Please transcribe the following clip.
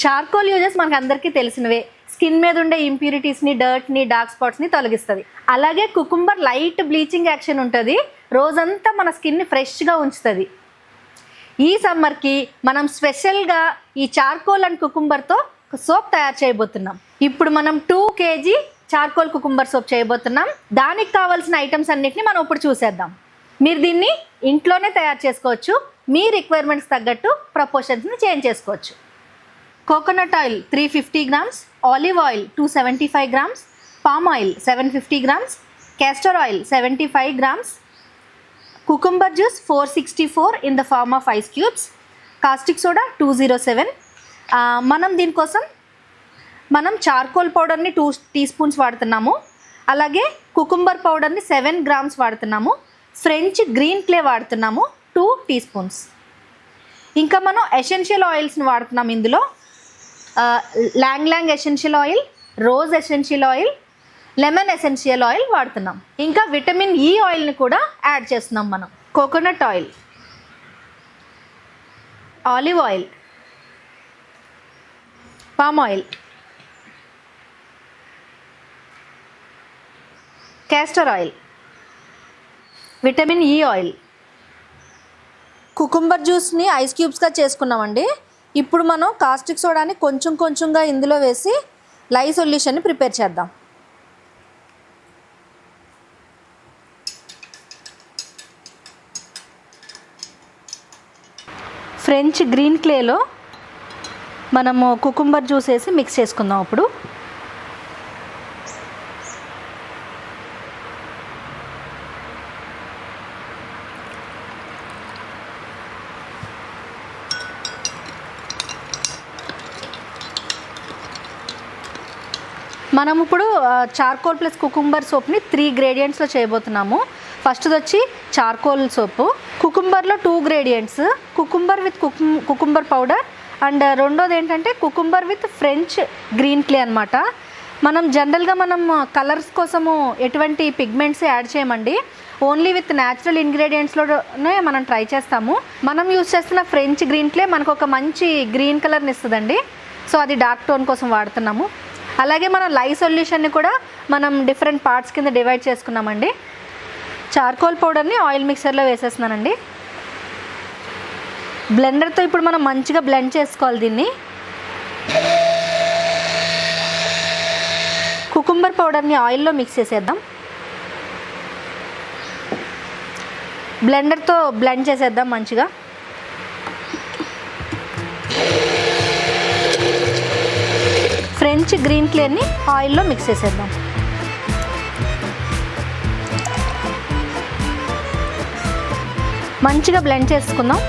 Charcoal uses మనకు అందరికీ తెలిసినవే. Skin మీద ఉండే ఇంప్యూరిటీస్ని, డర్ట్ని, డార్క్ స్పాట్స్ని తొలగిస్తుంది. అలాగే కుకుంబర్ లైట్ బ్లీచింగ్ యాక్షన్ ఉంటుంది, రోజంతా మన స్కిన్ని ఫ్రెష్గా ఉంచుతుంది. ఈ సమ్మర్కి మనం స్పెషల్గా ఈ చార్కోల్ అండ్ కుకుంబర్తో సోప్ తయారు చేయబోతున్నాం. ఇప్పుడు మనం 2 kg చార్కోల్ కుకుంబర్ సోప్ చేయబోతున్నాం. దానికి కావాల్సిన ఐటమ్స్ అన్నిటిని మనం ఇప్పుడు చూసేద్దాం. మీరు దీన్ని ఇంట్లోనే తయారు చేసుకోవచ్చు. మీ రిక్వైర్మెంట్స్ తగ్గట్టు ప్రపోర్షన్స్ని చేంజ్ చేసుకోవచ్చు. Coconut oil 350 grams, olive oil 275 grams, palm oil 750 grams, castor oil 75 grams, cucumber juice 464 in the form of ice cubes, caustic soda 207. మనం దీనికోసం చార్కోల్ పౌడర్ని 2 teaspoons వాడుతున్నాము. అలాగే కుకుంబర్ పౌడర్ని 7 grams వాడుతున్నాము. ఫ్రెంచ్ గ్రీన్ క్లే వాడుతున్నాము 2 teaspoons. ఇంకా మనం ఎసెన్షియల్ ఆయిల్స్ని వాడుతున్నాం. ఇందులో long essential oil, rose essential oil, lemon essential oil వాడుతున్నాం. ఇంకా విటమిన్ ఈ ఆయిల్ని కూడా యాడ్ చేస్తున్నాం మనం. Coconut oil, olive oil, palm oil, castor oil, vitamin E oil. Cucumber జ్యూస్ని ఐస్ క్యూబ్స్గా చేసుకున్నామండి. ఇప్పుడు మనం కాస్టిక్ సోడాని కొంచెంగా ఇందులో వేసి లై సొల్యూషన్ని ప్రిపేర్ చేద్దాం. ఫ్రెంచ్ గ్రీన్ క్లేలో మనము కుకుంబర్ జ్యూస్ వేసి మిక్స్ చేసుకుందాం. ఇప్పుడు మనం ఇప్పుడు చార్కోల్ ప్లస్ కుకుంబర్ సోప్ని 3 గ్రేడియంట్స్లో చేయబోతున్నాము. ఫస్ట్ది వచ్చి చార్కోల్ సోపు. కుకుంబర్లో 2 ingredients, cucumber with cucumber powder, and రెండోది ఏంటంటే cucumber with French green clay అనమాట. మనం జనరల్గా కలర్స్ కోసము ఎటువంటి పిగ్మెంట్స్ యాడ్ చేయమండి. ఓన్లీ విత్ న్యాచురల్ ఇంగ్రీడియంట్స్లోనే మనం ట్రై చేస్తాము. మనం యూజ్ చేస్తున్న ఫ్రెంచ్ గ్రీన్ క్లే మనకు ఒక మంచి గ్రీన్ కలర్ని ఇస్తుందండి. సో అది డార్క్ టోన్ కోసం వాడుతున్నాము. అలాగే మన లై సొల్యూషన్ని కూడా మనం డిఫరెంట్ పార్ట్స్ కింద డివైడ్ చేసుకున్నామండి. చార్కోల్ పౌడర్ని ఆయిల్ మిక్సర్లో వేసేస్తున్నానండి. బ్లెండర్తో ఇప్పుడు మనం మంచిగా బ్లెండ్ చేసుకోవాలి దీన్ని. కుకుంబర్ పౌడర్ని ఆయిల్లో మిక్స్ చేసేద్దాం. బ్లెండర్తో బ్లెండ్ చేసేద్దాం మంచిగా. ఫ్రెంచ్ గ్రీన్ క్లేని ఆయిల్లో మిక్స్ చేసేద్దాం. మంచిగా బ్లెండ్ చేసుకుందాం.